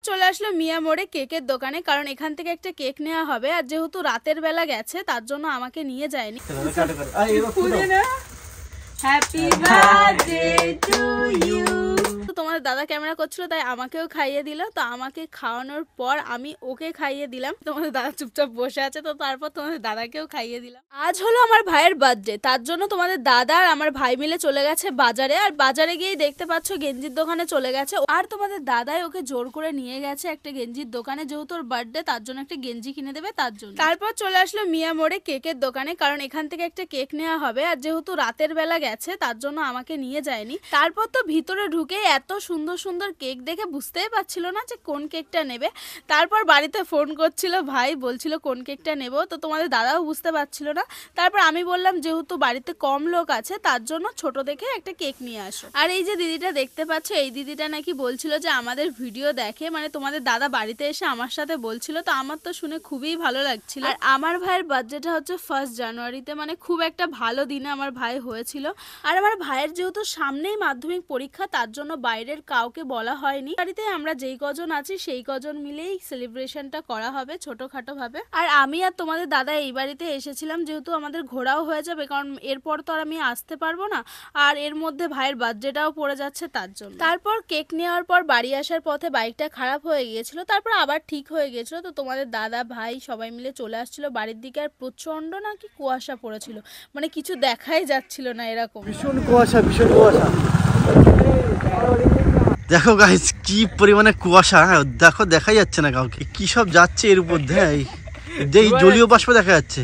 চলে আসলো মিয়া মোড়ে কেকের দোকানে, কারণ এখান থেকে একটা কেক নেওয়া হবে। আর যেহেতু রাতের বেলা গেছে তার জন্য আমাকে নিয়ে যায়নি। Happy birthday to you. তোমাদের দাদা ক্যামেরা করছিল তাই আমাকেও খাইয়ে দিল। তো আমাকে খাওয়ানোর পর আমি ওকে খাইয়ে দিলাম। তোমাদের দাদা চুপচাপ বসে আছে, তো তারপর তোমাদের দাদাকেও খাইয়ে দিলাম। আজ হলো আমার ভাইয়ের বার্থডে, তার জন্য তোমাদের দাদা আর আমার ভাই মিলে চলে গেছে বাজারে। আর বাজারে গিয়েই দেখতে পাচ্ছ গেঞ্জির দোকানে চলে গেছে। আর তোমাদের দাদাই ওকে জোর করে নিয়ে গেছে একটা গেঞ্জির দোকানে, যেহেতু ওর বার্থডে তার জন্য একটা গেঞ্জি কিনে দেবে তার জন্য। তারপর চলে আসলো মিয়া মোড়ে কেকের দোকানে, কারণ এখান থেকে একটা কেক নেওয়া হবে। আর যেহেতু রাতের বেলা গেছে তার জন্য আমাকে নিয়ে যায়নি। তারপর তো ভিতরে ঢুকে এত সুন্দর সুন্দর কেক দেখে বুঝতেই পারছিল না যে কোন কেকটা নেবে। তারপর বাড়িতে ফোন করছিল ভাই, বলছিল কোন কেকটা নেব, তো তোমাদের দাদাও বুঝতে পারছিল না। তারপর আমি বললাম যেহেতু বাড়িতে কম লোক আছে তার জন্য ছোট দেখে একটা কেক নিয়ে আসো। আর এই যে দিদিটা দেখতে পাচ্ছ, এই দিদিটা নাকি বলছিল যে আমাদের ভিডিও দেখে, মানে তোমাদের দাদা বাড়িতে এসে আমার সাথে বলছিল। তো আমার তো শুনে খুবই ভালো লাগছিল। আর আমার ভাইয়ের বার্থডেটা হচ্ছে 1 জানুয়ারিতে, মানে খুব একটা ভালো দিনে আমার ভাই হয়েছিল। আর আমার ভাইয়ের যেহেতু সামনেই মাধ্যমিক পরীক্ষা তার জন্য বাইরের কাউকে বলা হয়নি। বাড়িতে আমরা যেই কজন আছি সেই কজন মিলেই সেলিব্রেশনটা করা হবে ছোটখাটো ভাবে। আর আমি আর তোমাদের দাদা এই বাড়িতে এসেছিলাম যেহেতু আমাদের ঘোরাও হয়ে যাবে, কারণ এরপর তো আর আমি আসতে পারবো না। আর এর মধ্যে ভাইয়ের বার্থডেটাও পড়ে যাচ্ছে তার জন্য। তারপর কেক নেওয়ার পর বাড়ি আসার পথে বাইকটা খারাপ হয়ে গিয়েছিল, তারপর আবার ঠিক হয়ে গিয়েছিল। তো তোমাদের দাদা ভাই সবাই মিলে চলে আসছিল বাড়ির দিকে। আর প্রচন্ড নাকি কুয়াশা পড়েছিল, মানে কিছু দেখাই যাচ্ছিল না, এরকম ভীষণ কুয়াশা ভীষণ কুয়াশা। দেখো গাইস কি পরিমাণে কুয়াশা, দেখো দেখাই যাচ্ছে না কাউকে, কি সব যাচ্ছে এর উপর দিয়ে। এই জলীয় বাষ্প দেখা যাচ্ছে,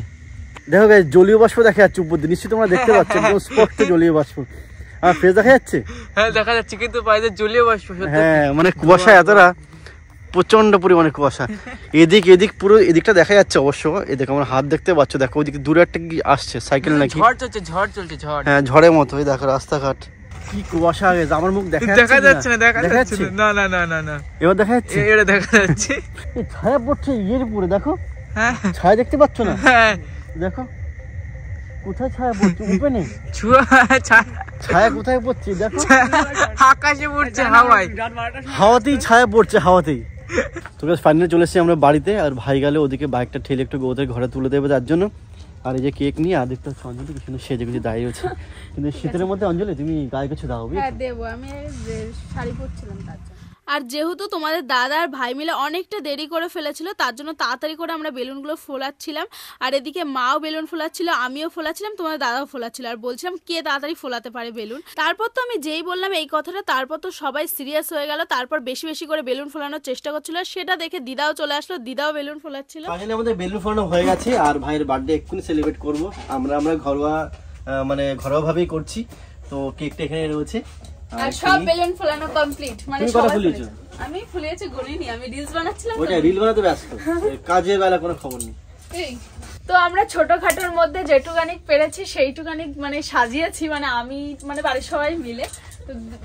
দেখো গাইস জলীয় বাষ্প দেখা যাচ্ছে উপর দিয়ে, নিশ্চয়ই তোমরা দেখতে পাচ্ছ একদম স্পষ্ট জলীয় বাষ্প। আর ফেস দেখা যাচ্ছে, হ্যাঁ দেখা যাচ্ছে, কিন্তু বাইরে জলীয় বাষ্প। হ্যাঁ মানে কুয়াশা এতটা প্রচন্ড পরিমাণে কুয়াশা। এদিক পুরো এদিকটা দেখা যাচ্ছে অবশ্য। এদিকে আমার হাত দেখতে পাচ্ছ, দেখো ওইদিকে দূরে একটা কি আসছে সাইকেল নাকি, ঝড় চলছে ঝড়। হ্যাঁ ঝড়ের মতো। ওই দেখো রাস্তাঘাট কি কুয়াশা, আগে আমার মুখ দেখা যাচ্ছে না। না এবার দেখা যাচ্ছে, এটা দেখা যাচ্ছে ছায়া পড়ছে ইয়ের উপরে, দেখো হ্যাঁ ছায়া দেখতে পাচ্ছ না? হ্যাঁ দেখো কোথায় ছায়া পড়ছে, উপরে ছায়া কোথায় পড়ছে, দেখো আকাশে পড়ছে, হাওয়াতেই ছায়া পড়ছে, হাওয়াতেই। তো ফাইনালি চলে এসেছি আমরা বাড়িতে। আর ভাই গেলে ওদিকে বাইকটা ঠেলে একটু ওদের ঘরে তুলে দেবে তার জন্য। আর এই যে কেক নিয়ে আদিত্য অঞ্জলি কি সুন্দর সেজে গুজে দাঁড়িয়ে আছে। কিন্তু শীতের মধ্যে অঞ্জলি তুমি গায়ে কিছু দাও? হ্যাঁ দেবো, আমি শাড়ি পরছিলাম তার জন্য। আর যেহেতু তোমাদের দাদা আর ভাই মিলে অনেকটা দেরি করে ফেলেছিল তার জন্য তাড়াতাড়ি করে আমরা বেলুনগুলো ফোলাচ্ছিলাম। আর এদিকে মাও বেলুন ফোলাচ্ছিল, আমিও ফোলাচ্ছিলাম, তোমাদের দাদাও ফোলাচ্ছিল। আর বলছিলাম কে তাড়াতাড়ি ফোলাতে পারে বেলুন। তারপর তো আমি যেই বললাম এই কথাটা, তারপর তো সবাই সিরিয়াস হয়ে গেল। তারপর বেশি বেশি করে বেলুন ফোলানোর চেষ্টা করছিল, সেটা দেখে দিদাও চলে আসলো, দিদাও বেলুন ফোলাচ্ছিল। ফাইনালি আমাদের বেলুন ফোলানো হয়ে গেছে। আর ভাইয়ের বার্থডে এক্ষুনি সেলিব্রেট করবো আমরা ঘরোয়া ভাবেই করছি। তো কেকটা এখানে রয়েছে আর সব বেলুন ফোলানো কমপ্লিট। মানে সবাই ফুলিয়েছে, আমি ফুলিয়েছি গলিনি, আমি রিলস বানাচ্ছিলাম। ওটা রিল বানাতে ব্যস্ত, কাজের বেলা কোনো খবর নেই। তো আমরা ছোটখাটোর মধ্যে যেটুকানি পেরেছি সেইটুকানি মানে সাজিয়েছি, মানে আমি মানে বাড়ির সবাই মিলে।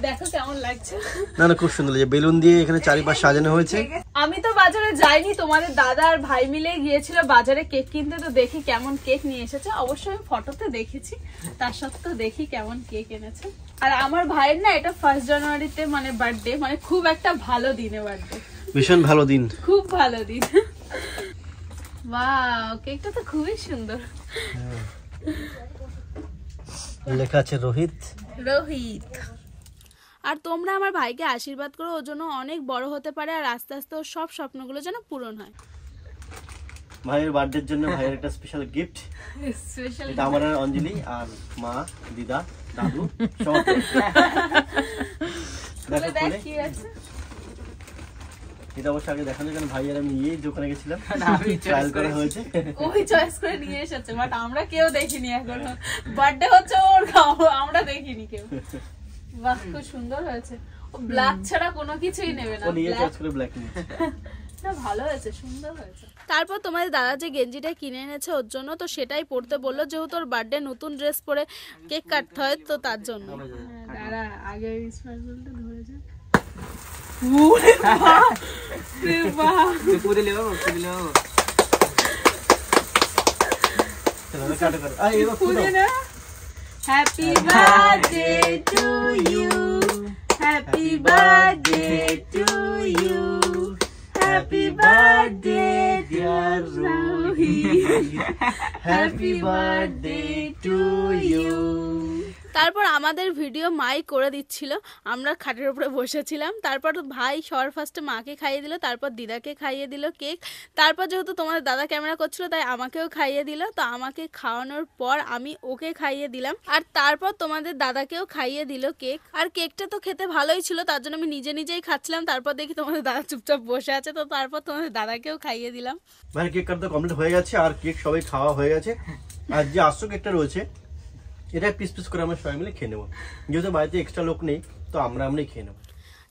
দেখো কেমন লাগছে। না খুব সুন্দর লাগছে, বেলুন দিয়ে এখানে চারিপাশ সাজানো হয়েছে। আমি তো বাজারে যাইনি, তোমাদের দাদা আর ভাই মিলে গিয়েছিল বাজারে কেক কিনতে। তো দেখি কেমন কেক নিয়ে এসেছে, অবশ্যই আমি ফটোতে দেখেছি, তার সত্ত্বেও দেখি কেমন কেক এনেছে। আর আমার ভাইয়ের না এটা 1 জানুয়ারিতে মানে বার্থডে, মানে খুব একটা ভালো দিনে বার্থডে, ভীষণ ভালো দিন, খুব ভালো দিন। ওয়াও কেকটা তো খুবই সুন্দর, লেখা আছে রোহিত। আর তোমরা আমার ভাইকে আশীর্বাদ করো, ওর জন্য অনেক বড় হতে পারে আর আস্তে আস্তে ওর সব স্বপ্নগুলো যেন পূরণ হয়। ভাইয়ের বার্থডের জন্য ভাইয়ের একটা স্পেশাল গিফট, এটা আমার আর অঞ্জলি আর মা দিদা দাদু সব। দেখ কি আছে এটা, অবশ্য আগে দেখানো কেন ভাই আর আমি এই দোকানে গেছিলাম, ট্রায়াল করা হয়েছে, ওই চয়েস করে নিয়ে এসেছে, বাট আমরা কেউ দেখিনি এখনো। বার্থডে হচ্ছে ওর, আমরা দেখিনি কেউ। বাহ খুব সুন্দর হয়েছে, ও ব্ল্যাক ছাড়া কোনো কিছুই নেবে না, ও নিয়ে চয়েস করে ব্ল্যাক নিয়েছে। না ভালো হয়েছে, সুন্দর হয়েছে। তারপর তোমাদের দাদা যে গেঞ্জিটা কিনে এনেছে ওর জন্য, তো সেটাই পরতে বললো, যেহেতু ওর বার্থডে নতুন ড্রেস পরে কেক কাটতে হয় তো তার জন্য। দাঁড়া আগে স্পাইরালটা ধরে যাক। Happy birthday to you, happy birthday to you, happy birthday to you. তারপর আমাদের ভিডিও মাই করে দিচ্ছিল, আমরা খাটের উপরে বসেছিলাম। তারপর ভাই সবার ফার্স্টে মাকে খাইয়ে দিল, তারপর দিদাকে খাইয়ে দিল কেক। তারপর যেহেতু তোমাদের দাদা ক্যামেরা করছিল তাই আমাকেও খাইয়ে দিল। তো আমাকে খাওয়ানোর পর আমি ওকে খাইয়ে দিলাম, আর তারপর তোমাদের দাদাকেও খাইয়ে দিল কেক। আর কেকটা তো খেতে ভালোই ছিল, তার জন্য আমি নিজেই খাচ্ছিলাম। তারপর দেখি তোমাদের দাদা চুপচাপ বসে আছে, তো তারপর তোমাদের দাদাকেও খাইয়ে দিলাম। মানে কেক কাটা কমপ্লিট হয়ে গেছে, আর কেক সবাই খাওয়া হয়ে গেছে। আর যে আস্ত কেকটা রয়েছে এটা পিস পিস করে আমরা সবাই মিলে খেয়ে নেবো, যেহেতু বাড়িতে এক্সট্রা লোক নেই, তো আমরাই খেয়ে নেবো।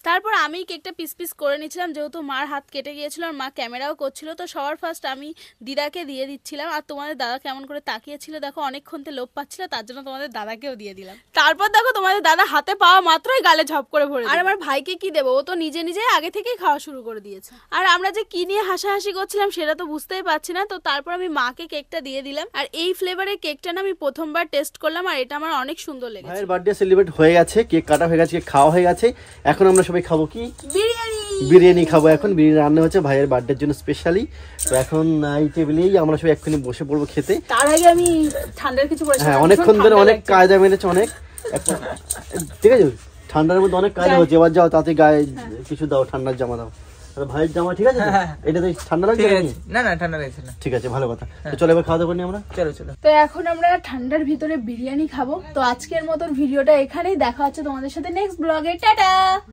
তারপর আমি কেকটা পিস পিস করে নিচ্ছিলাম, যেহেতু মার হাত কেটে গিয়েছিল আর মা ক্যামেরাও করছিল। তো সবার ফার্স্ট আমি দিদাকে দিয়ে দিচ্ছিলাম, আর তোমাদের দাদা কেমন করে তাকিয়েছিল দেখো, অনেকক্ষণ থেকে লোভ পাচ্ছিল, তার জন্য তোমাদের দাদাকেও দিয়ে দিলাম। তারপর দেখো তোমাদের দাদা হাতে পাওয়া মাত্রই গালে ঝপ করে ভরে, আর আমার ভাইকে কি দেবো, ও তো নিজে আগে থেকেই খাওয়া শুরু করে দিয়েছে। আর আমরা যে কি নিয়ে হাসাহাসি করছিলাম সেটা তো বুঝতেই পারছি না। তো তারপর আমি মাকে কেকটা দিয়ে দিলাম, আর এই ফ্লেভারের কেকটা না আমি প্রথমবার টেস্ট করলাম, আর এটা আমার অনেক সুন্দর লেগেছে। ভাইয়ের বার্থডে সেলিব্রেট হয়ে গেছে, কেক কাটা হয়ে গেছে, কেক খাওয়া হয়ে গেছে। এখন আমরা সবাই খাবো কি? বিরিয়ানি খাবো। এখন বিরিয়ানি রান্না হচ্ছে ভাইয়ের বার্থডের জন্য স্পেশালি। তো এখন এই টেবিলেই আমরা সবাই এক্ষুনি বসে পড়বো খেতে। তার আগে আমি ঠান্ডার কিছু পরে, হ্যাঁ অনেকক্ষণ ধরে অনেক কায়দা মেরেছে অনেক, ঠিক আছে। ঠান্ডার মধ্যে অনেক কায়দা হচ্ছে, এবার যাও তাতে গায়ে কিছু দাও, ঠান্ডার জামা দাও। ভাইয়ের জামা ঠিক আছে, এটাতে ঠান্ডা লাগছে না? না ঠান্ডা লাগছে না। ঠিক আছে, ভালো কথা। তো চলো এবার খাওয়া দাওয়া করি আমরা। চলো। তো এখন আমরা ঠান্ডার ভিতরে বিরিয়ানি খাবো। তো আজকের মতন ভিডিওটা এখানেই, দেখা হচ্ছে তোমাদের সাথে নেক্সট ব্লগে। টাটা।